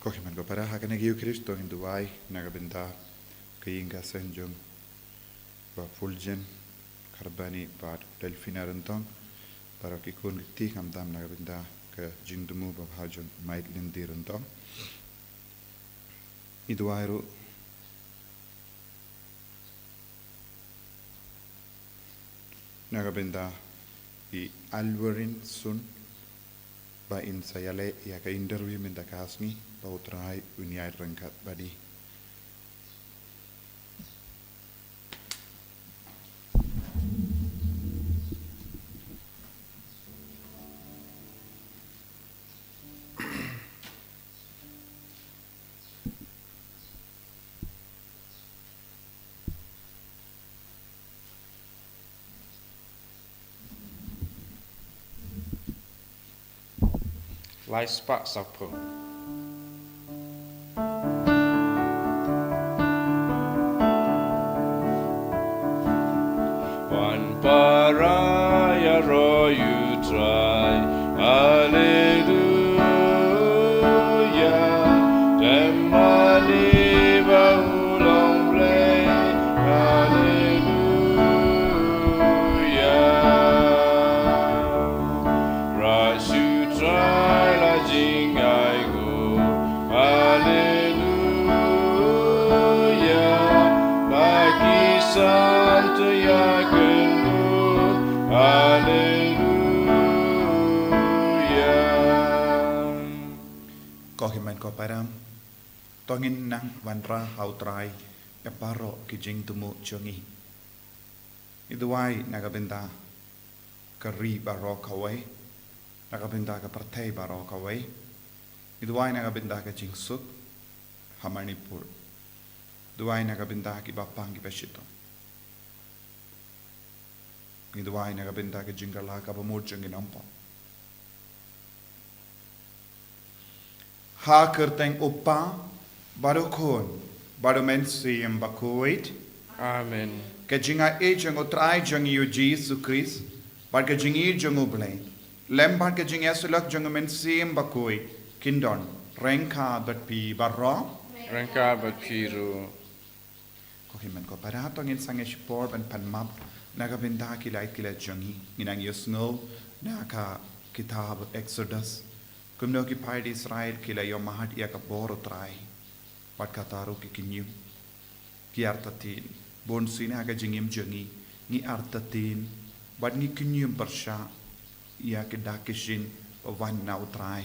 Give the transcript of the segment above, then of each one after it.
Kohiman ko para hakan nag Kristo hinduay nagabenta kayinga senjong ba fulgen karbani pat delfina rentong para kikun ti kamtam nagabenta ke jingdumu ba hajon mait lindir rentong iduairu nagabenta i alwarin sun ba in sayale ya ka interview minta kasni ba utrai unyai rangkat badi Lai spak sapo. One paraya ro you try, hallelujah. Demani baulong play, hallelujah. Rise you try. Jingai go, hallelujah. Bagi santo ya kenur, hallelujah. Kohiman ko param tongin nang wanra hautrai eparo kijing tumu chongi iduai nagabenta kari baro kawai nagabenta ka partai baro kawai iduai nagabenta ka jingsuk hamanipur duai nagabenta ki bapang ki peshito iduai nagabenta ka jingala ka pamurjang inampo ha kerteng upa baru kon baru mensi yang Bakhuid Amen. Ke jinga jang utrai jang yu Jesus Christ bar ke jingi jang ublay lembar ke jinga sulak jang mensi yang Bakhuid kindon rengka berpi barro Rengka berpiru. kohiman ko para tongin sangeshpor ban panmap nagabenta kilait kilat jangi nginang yusno naka kitab Exodus kumno ki pai Israel kila yo mahat ia ka boro trai pat kataru ki kinyu ki artatin bon sina ga jingim jangi ni artatin bad ni kinyu bersha ia ke dakishin wan na utrai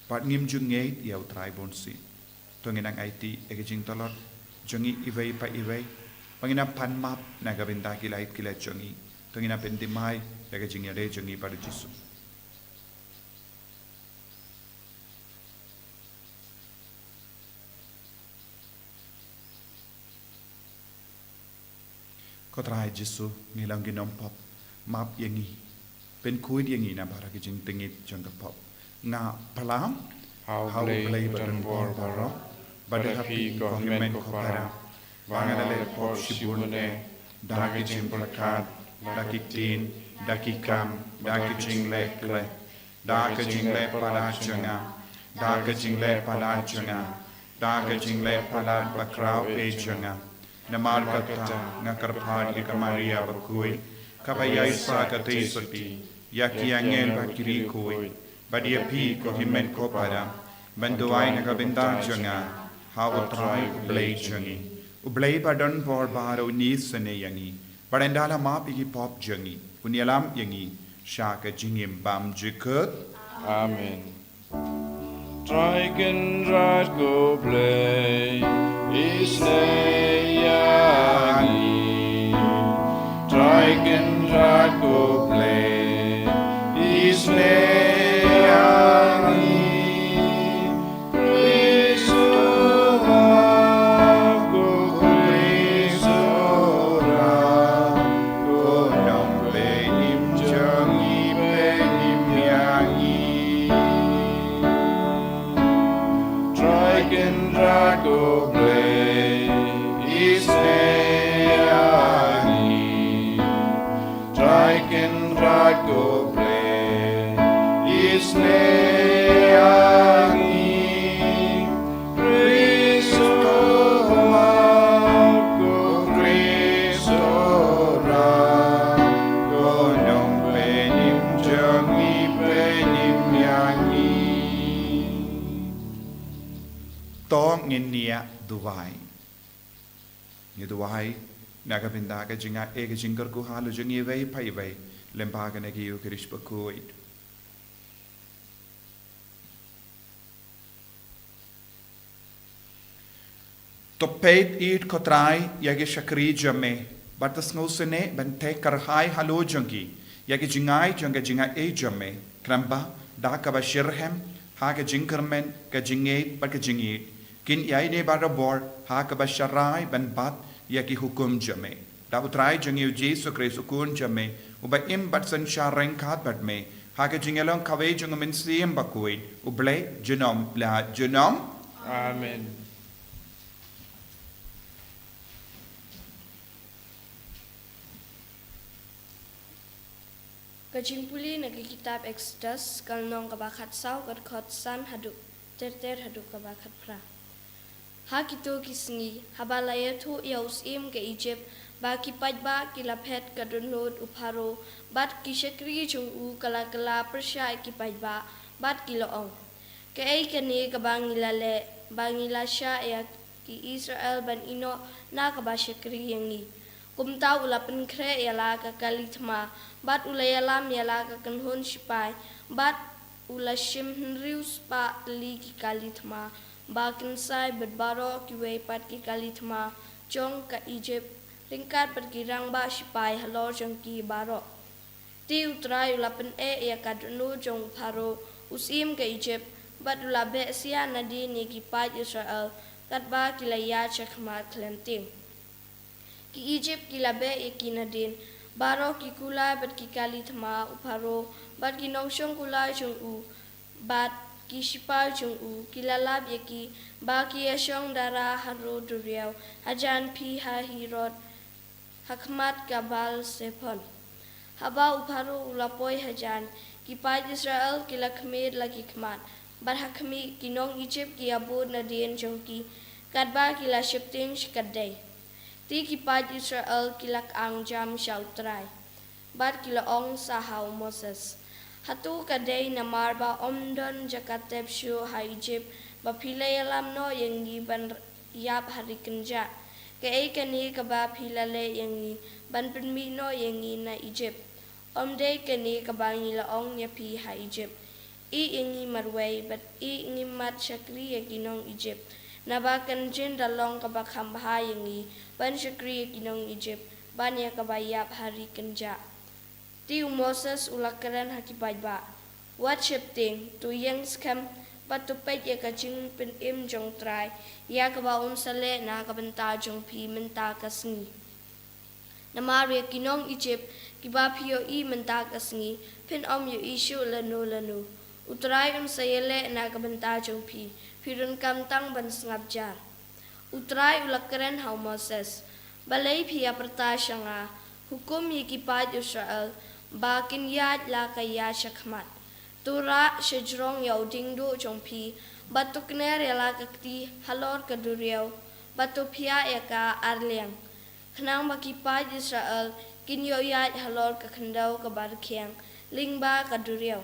pat ngim jungai ia utrai bon si tonginang IT e jing talot jangi iwei pa iwei pangina panmap nagabenta kilait kilat jangi tongina pendimai e jing ya jangi pada jisu Kotrai Jesu ngilang ginompop map yangi pen kuid yangi na para kijing tingit jang pop nga palam How play play button button bor bor baro baro. badahapi ko himen ko para bangale pop shibune dakijing prakat dakitin dakikam dakijing lekle dakijing le para changa dakijing le para changa dakijing le para bakrau e changa Namal kata ngakarpad ika Maria Bakhuid kapaya isa katay suti yaki angel bakiri kuy badia pi ko himen ko para banduay nagabenta janga hawatray ublay jangi ublay padon por baro nisane yangi parendala map iki pop jangi unyalam yangi shaka jingim bam jikut Amen. Dragon rat go play Sngi. Dragon rat go play Sngi. Go play, Sngi. Dragon rat go play, Sngi. tong nia duwai ni duwai naga binda ka jinga e ka jingkar ku halu jingi vei pai vei lempa ka negi yu kirish Bakhuid to paid eat kotrai yagi shakri jame but the snowsene ben te karhai halu jingi yagi jingai jinga e jame kramba da ka ba shirhem ha ka jinkermen ka jinge ba ka jingi kin yai ne ba bor ha ka ba sharai ben bat yaki hukum jame da utrai jingi Jesu Christ ukun jame uba im bat san shareng khat bat me ha ka jingelong kawei jung min siem Bakhuid uble genom la genom Amen. Kajimpuli nagi kitab Exodus kalnong kabakat saw kot san haduk ter haduk kabakat pra. Ha kito kisngi habalaya thu yaus im ke Egypt ba kipaj ba kilaphet kadunlod upharo bat kishakri chung u kala persya kipaj ba bat kiloong. Ke ay kani kabangila le bangila sya ya ki Israel ban ino na kabashakri yangi. Kumta ulapan kre yala ka kalithma bat ulayalam yala ka kanhon sipai bat ulashim henrius pa li ki kalithma ba kinsai bedbaro ki wei pat ki kalithma jong ka Egypt ringkat bergirang ba sipai halor jong ki baro ti utrai ulapan ya kadunu jong pharo usim ka Egypt bat ulabe sia nadi ni ki pat Israel kat ba kilaya chakma klenting ki Egypt kilabe ikinadin baro ki kulai bat ki kalithma upharo bat ki nongshong kulai chung u bat ki shipal chung u kilalab yaki ba ki yashong dara haro duriao hajan pi ha hirot hakmat kabal sepon haba upharo ulapoy hajan ki pat Israel kilakmir lagi kmat bat hakmi kinong Egypt ki abud nadin jongki kadba kila shipting shikadai ti kipat Israel kilak ang jam shautrai bat kilaong sahaw Moses hatu kadai namar ba omdon jakatep shu ha Egypt ba pilayalam no yangi ban yap hari kenja ke ay kani ka ba pilale yangi ban penmi no yangi na Egypt omde kani ka ba ngilaong yapi ha Egypt I yangi marway bat I ngimat shakri yakinong Egypt nabakan jin dalong kabakam bahayangi ban shakri kinong Egypt banya kabayap hari kenja ti Moses ulakaran hakibay ba what shifting to yang scam but to pay ya kaching pin im jong try ya kabaon sale na kabanta jong pi menta kasngi namari kinong Egypt kiba pio I menta kasngi pin yu issue lanu utray sayele na kabanta jong pi pirun kamtang ban ngabjar utray ulakren haw Moses balay pia pertasya nga hukum yikipad Israel bakin yad la kaya shakmat tura shajrong yaw dingdo jongpi batukner yala kakti halor kaduriyaw batu pia yaka arliang kanang makipad Israel kinyo yad halor kakandaw kabarkiang lingba kaduriyaw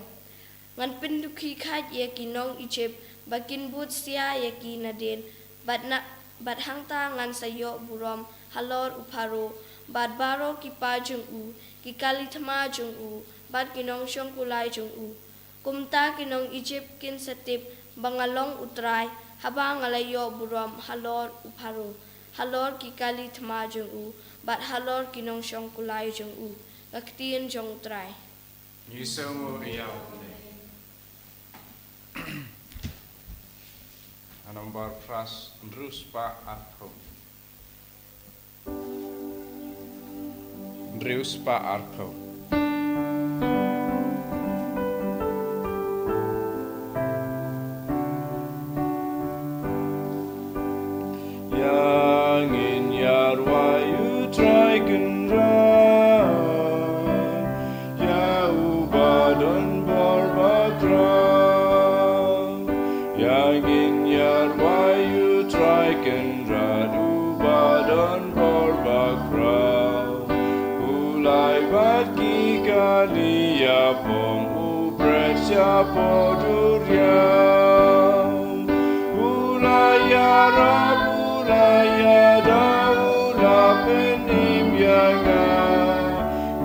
ngan pinduki khat yakinong Egypt bakin but siya yaki nadin bat hangta ngan sayo burom halor upharo bat baro kipa jung u kikalithma jung u bat kinong syong kulai jung u kumta kinong Egypt kin satip bangalong utray habang ngalayo burom halor upharo halor kikalithma jung u bat halor kinong syong kulai jung u kaktiin jong utray Yisomo iyaw Nomor pras Druspa Arko Druspa Arko Yang in yarwayu traiken ra Ya ubadon barbakra Yang in yarwayu traiken ra ubadon barbakra Ulai baki kalia pom upresya poduria Ulai ya rabula ya daula penim ya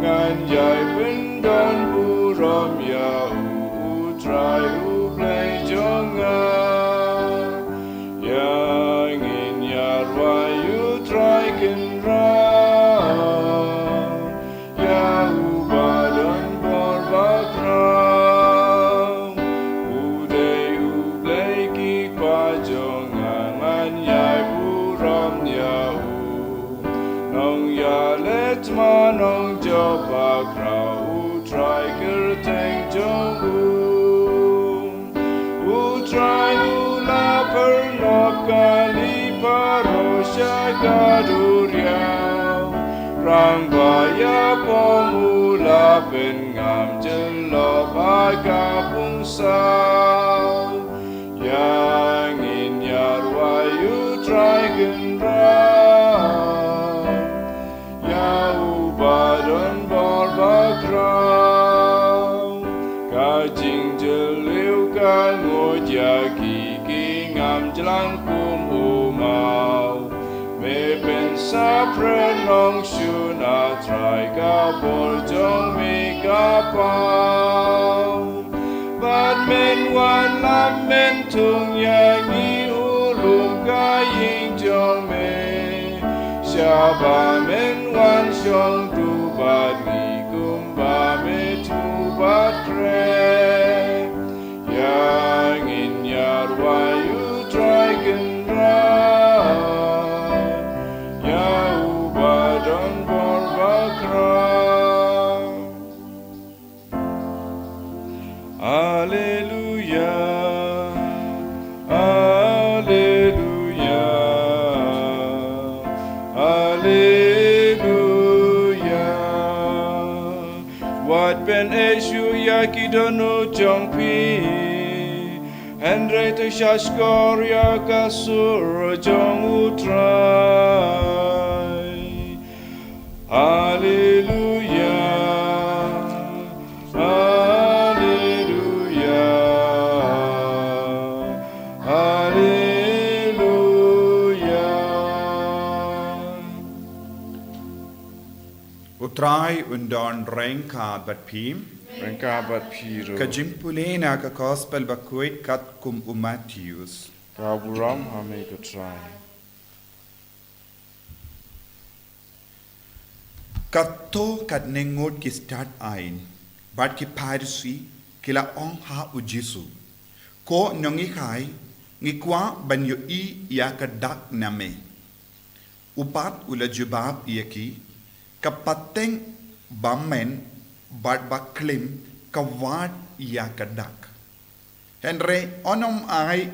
ngan jai pendon burom ya try play jonga ya ngin ya why you try can run ya ubadon bor bakram ude play ki pa jonga man ya burom ya nong ya let manong job bakram try kerteng jongu try la pernop kali parosha gaduria rang baya pomula pen ngam jelop agapung sao yang in yar why you try gendra ya ubadon bor bakram ka jing jeliu ka ngojaki ki ngam jalan kum umau me pen sa prenong shuna try ka bor jong me ka pau but men wan lam men tung yang ni ulum ka ying jong me shaba men wan shong tu bat ni kum ba me tu bat kre yang in yar why you try can run ya ubadon bor bakram Hallelujah Hallelujah Hallelujah What ben eshu yaki dono jongpi Andre to shashkoria kasur jong utrai Hallelujah Hallelujah Hallelujah Utrai undon renka bat pim Rengkabat piro Kajimpulena ka gospel Bakhuid kat kum Matthews. Kaburam hame ko try Katto kat nengot ki start ain. Bat ki parisi kila ong ha ujisu. Ko nyongi kai ngikwa banyo I ya ka dak name. Upat ula jubab yaki kapateng bamen bat baklim kawat ya kadak. Henry onom ai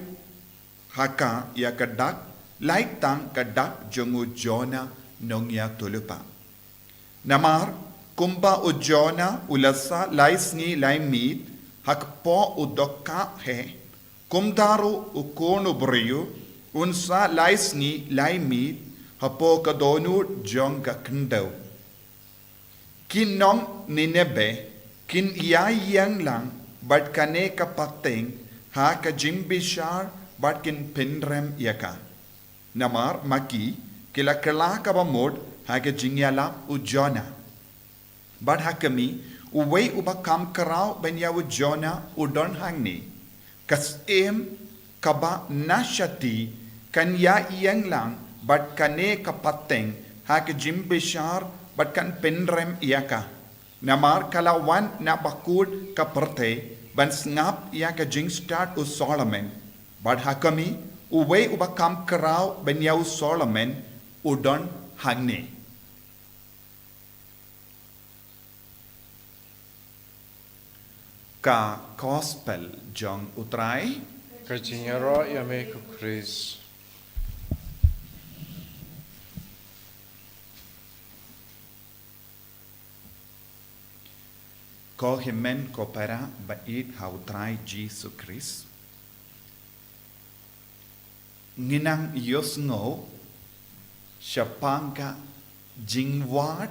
haka ya kadak like tang kadak jongu jona nong ya tulupa. Namar kumba u jona ulasa laisni laimit hak po udokka he kumdaru u konu briyu unsa laisni laimit hapo kadonu jonga kendau. Kin nong ninebe, kin yang lang, bat kane kapateng, ha ka jimbishar, bat kin pinrem yaka. Namar maki, kila kala kabamod, ha ka jingyala ujona. Bat hakami, uwe uba kam karao benya ujona udon hangni. Kas kaba nashati, kan yang lang, bat kane kapateng, ha ka jimbishar, bat kan penrem iaka. Namar kalawan na bakud kaperte ban ngap iaka jing start u Solomon. Bat hakami uwe uba kam karao ben yau Solomon udon hagne. Ka gospel jong utrai Kajinyaro yame ko Chris ko himen ko para bait hautrai Jesus Christ. Nginang yosngo Shapangka jingwat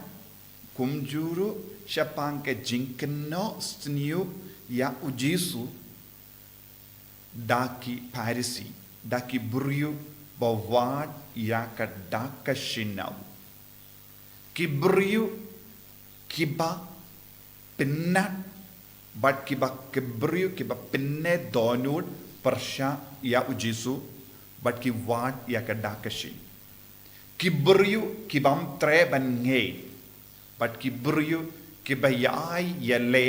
kumjuru Shapangka jinkeno stniu ya ujisu daki parisi daki buriu bawat ya kadaka shinau. Ki buriu kiba penat but kiba kiburiu kiba penne donut persha ya ujisu but ki wat ya kadaka shin. Ki buriu kibam tre ban ngei but ki buriu kiba yai ya le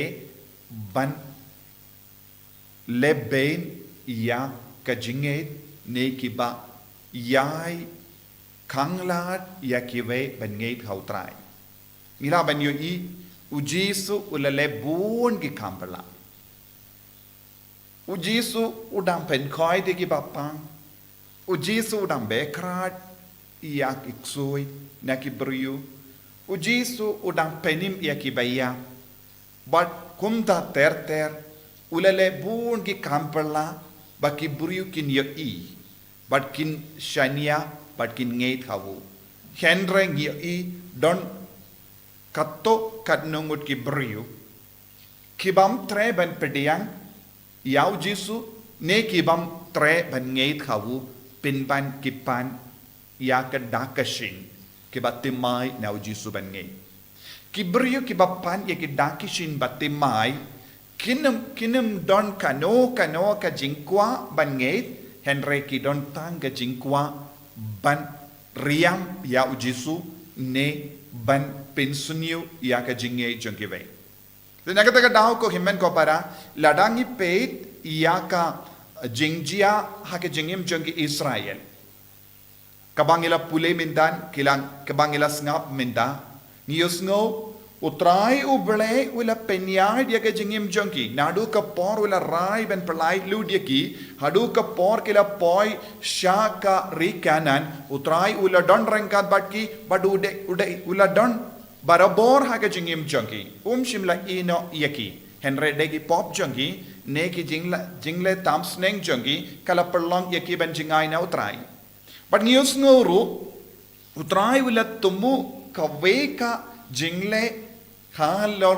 ban leben ya kajinget ne kiba yai kanglat ya kiwe ban ngeit hautrai mila ban yo I ujisu ulale bun ki kampala ujisu udam pen koi de ki bapang ujisu udam bekrat ya iksui na ki briu ujisu udam penim ya ki baya but kumta ter ulale bun ki kampala baki buriu kin yo I but kin shania but kin ngeit hawu henreng yo I don kato kadnungut ki buriu kibam tre ban pediang yau jisu ne kibam tre ban ngeit hawu pinban kipan ya kadakashin kibatimai nau jisu ban ngeit ki buriu kibapan ya kidakishin batimai kinum don kano ka jingkwa ban ngeit henre ki don tang ka jingkwa ban riam ya ujisu ne ban pensunio ya ka jingei jongkiwe tenaga taka dau ko himmen ko para ladangi peit ya ka jingjia ha ka jingim jongki Israel kabangila pule mindan kilang kabangila ngap minda nius ngo utrai ubele ula penyai dia ke jingim jongki nadu ka por ula rai ben pelai lu dia ki hadu ka por kila poi shaka rikanan utrai ula don rengkat batki badude ude ula don barabor ha ke jingim jongki shimla ino yaki henre degi pop jongki ne ki jingle tam sneng jongki kala perlong yaki ben jingai na utrai but nius ngoru utrai ula tumu ka weka jingle halor